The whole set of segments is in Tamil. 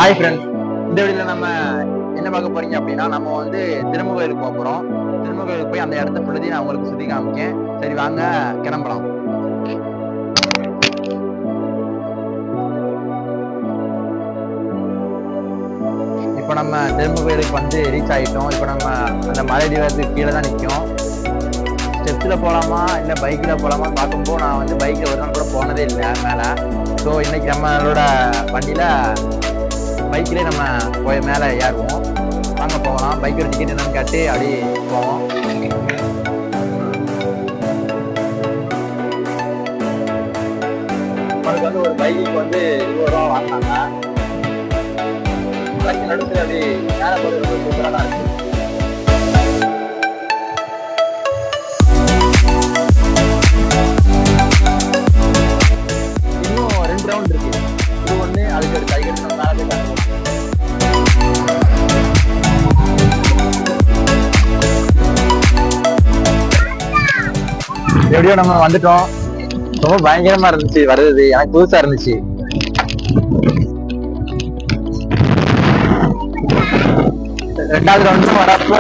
ஹாய் ஃப்ரெண்ட்ஸ், இந்த வீடியோல நம்ம என்ன பார்க்க போறீங்க அப்படின்னா, நம்ம வந்து திரும்ப கோயிலுக்கு போக போறோம். திரும்ப கோயிலுக்கு போய் அந்த இடத்த ஃபுல்லதையும் நான் உங்களுக்கு சுத்தி காமிக்கேன். சரி வாங்க கிளம்பலாம். இப்போ நம்ம திரும்ப கோயிலுக்கு வந்து ரீச் ஆகிட்டோம். இப்போ நம்ம அந்த மலையடிவாரத்துக்கு கீழே தான் நிற்கும். ஸ்டெப்ஸில் போகலாமா இல்லை பைக்கில் போகலாமான்னு பார்க்கும்போது நான் வந்து பைக்கில் ஒரு நாள் கூட போனதே இல்லை மேலே. ஸோ இன்னைக்கு நம்மளோட வண்டியில் பைக்கிலே நம்ம போய் மேலே ஏறுவோம். வாங்க போகலாம். பைக்கோட டிக்கெட் என்னன்னு கேட்டு அப்படி போவோம். நமக்கு வந்து ஒரு பைக்கு வந்து 20 ரூபா வாங்கினாங்க. பைக் நடுவில் அப்படி மேலே போகிறது ரொம்ப சூப்பராக தான் இருக்கு. இன்னும் 2 ரவுண்ட் இருக்கு. இது ஒன்று, அதுக்கு அடுத்து நம்ம மேலே போய் எப்படியோ நம்ம வந்துட்டோம். ரொம்ப பயங்கரமா இருந்துச்சு வருது, எனக்கு புதுசா இருந்துச்சு. ரெண்டாவது ரவுண்டும் வரப்போ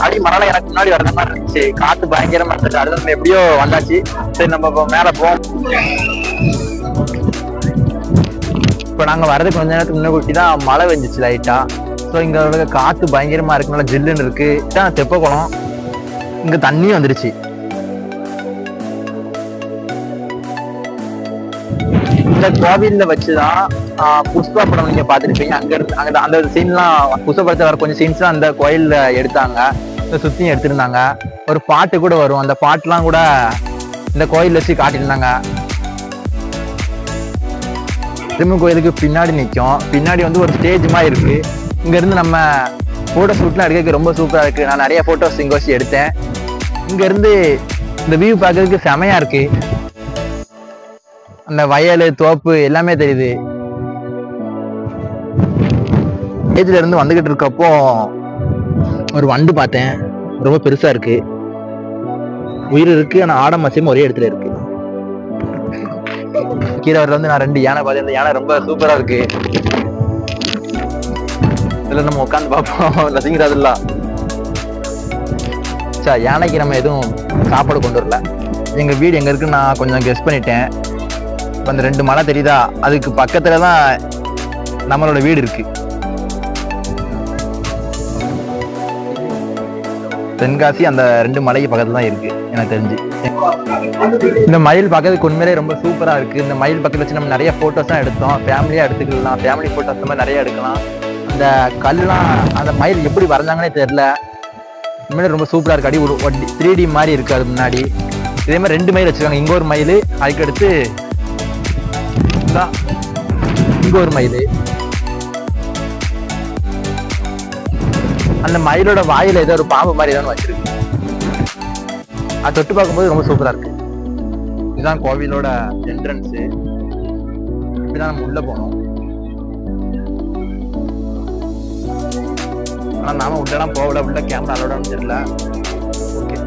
அடி மணல எனக்கு முன்னாடி வர்ற மாதிரி இருந்துச்சு. காத்து பயங்கரமா இருந்துச்சு. அடுத்து நம்ம எப்படியோ வந்தாச்சு. சரி நம்ம இப்போ மேல போவோம். இப்போ நாங்க வர்றதுக்கு கொஞ்ச நேரத்துக்கு முன்னாடி தான் மழை வெஞ்சிச்சு லைட்டா. ஸோ இங்க காத்து பயங்கரமா இருக்கு, நல்லா ஜில்லுன்னு இருக்கு. இதான் தெப்ப குளம். இங்க தண்ணியும் வந்துருச்சு. இந்த கோவில்ல வச்சுதான் புஷ்பா படம் நீங்க பாத்துருப்பீங்க. அங்க அந்த சீன்லாம், புஷ்ப படத்துல வர கொஞ்சம் சீன்ஸ்லாம் அந்த கோயில்ல எடுத்தாங்க. சுத்தியும் எடுத்திருந்தாங்க. ஒரு பாட்டு கூட வரும். அந்த பாட்டுலாம் கூட இந்த கோயில் வச்சு காட்டியிருந்தாங்க. திரும்ப கோயிலுக்கு பின்னாடி நிற்கும். பின்னாடி வந்து ஒரு ஸ்டேஜ் மாதிரி இருக்கு. இங்க இருந்து நம்ம போட்டோ ஷூட்லாம் எடுக்கிறதுக்கு ரொம்ப சூப்பரா இருக்கு. நான் நிறைய போட்டோஸ் இங்க வச்சு எடுத்தேன். இங்க இருந்து இந்த வியூ பார்க்கறதுக்கு செமையா இருக்கு. அந்த வயல், தோப்பு எல்லாமே தெரியுது. ஸ்டேஜ்ல இருந்து வந்துகிட்டு இருக்கப்போ ஒரு வண்டு பார்த்தேன். ரொம்ப பெருசா இருக்கு. உயிர் இருக்கு, ஆனா ஆடம் மசியம் ஒரே இடத்துல இருக்கு. கீழே வரல வந்து நான் 2 யானை பார்த்தேன். அந்த யானை ரொம்ப சூப்பரா இருக்கு. இதுல நம்ம உட்காந்து பார்ப்போம். நசிங்கிறாதுல்ல. சார், யானைக்கு நம்ம எதுவும் சாப்பாடு கொண்டு வரல. எங்க வீடு எங்க இருக்குன்னு நான் கொஞ்சம் கெஸ் பண்ணிட்டேன். இப்போ அந்த 2 மலை தெரியுதா, அதுக்கு பக்கத்துல தான் நம்மளோட வீடு இருக்கு. தென்காசி அந்த 2 மலைக்கு பக்கத்துல தான் இருக்கு எனக்கு தெரிஞ்சு. இந்த மயில் பார்க்கறதுக்கு உண்மையிலே ரொம்ப சூப்பரா இருக்கு. இந்த மயில் பக்கத்துல வச்சு நம்ம நிறைய போட்டோஸ் தான் எடுத்தோம். ஃபேமிலியா எடுத்துக்கலாம். ஃபேமிலி போட்டோஸ் அந்த மாதிரி நிறைய எடுக்கலாம். அந்த கல்லாம், அந்த மயில் எப்படி வரைஞ்சாங்கன்னே தெரியல. உண்மையிலே ரொம்ப சூப்பரா இருக்கு. அடி ஒரு 3D மாதிரி இருக்கு. அது முன்னாடி இதே மாதிரி 2 மயில் வச்சிருக்காங்க. இங்க ஒரு மயில், அதுக்கு அடுத்து இங்க ஒரு மயில். அந்த மயிலோட வாயில ஏதோ ஒரு பாம்பு மாதிரி ஏதோ வச்சிருக்கு. அது தொட்டு பார்க்கும்போது ரொம்ப சூப்பரா இருக்கு. இதுதான் கோவிலோட என்ட்ரன்ஸ். இப்படிதான் நம்ம உள்ள போனோம். ஆனா நாம உள்ளலாம் போகல. உள்ள கேமரா அலோட தெரியல. ஓகே,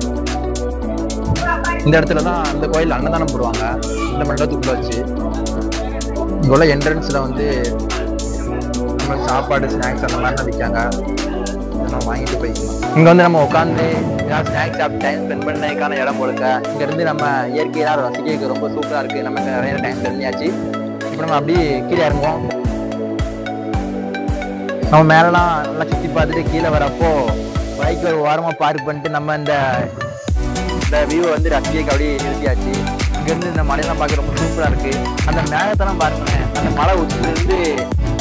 இந்த இடத்துலதான் அந்த கோயில் அன்னதானம் போடுவாங்க. இந்த மண்டபத்துக்குள்ள வச்சு இங்க உள்ள என்ட்ரன்ஸ்ல வந்து நம்ம சாப்பாடு, ஸ்நாக்ஸ் அந்த மாதிரிலாம் விற்காங்க. நம்ம வாங்கிட்டு போய்க்கலாம். இங்க வந்து நம்ம உட்காந்து ஏதாவது ஸ்நாக்ஸ் சாப்பிட்டு டைம் ஸ்பெண்ட் பண்ணதுக்கான இடம் போடுங்க. இங்க இருந்து நம்ம இயற்கையாக ரசிக்க ரொம்ப சூப்பரா இருக்கு. நம்ம நிறைய டைம் ஸ்பெண்ட் பண்ணியாச்சு. இப்போ நம்ம அப்படியே கீழே இறங்குவோம். நம்ம மேலாம் நல்லா சுத்தி பார்த்துட்டு கீழே வரப்போ பைக் ஒரு ஓரமா பார்க் பண்ணிட்டு நம்ம இந்த வியூவை வந்து ரசிக்க அப்படியே நிறுத்தியாச்சு. இங்க இருந்து இந்த மலையெல்லாம் பார்க்க ரொம்ப சூப்பரா இருக்கு. அந்த மேகத்தெல்லாம் பாருங்க. அந்த மலை உச்சில இருந்து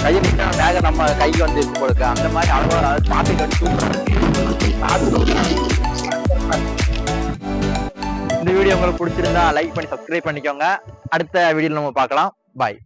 கையை நிற்க மேகம் நம்ம கைக்கு வந்து கொடுக்க அந்த மாதிரி அழகா பாட்டு சூப்பரா இருக்கு. இந்த வீடியோ உங்களுக்கு பிடிச்சிருந்தா லைக் பண்ணி சப்ஸ்கிரைப் பண்ணிக்கோங்க. அடுத்த வீடியோல நம்ம பார்க்கலாம். பாய்.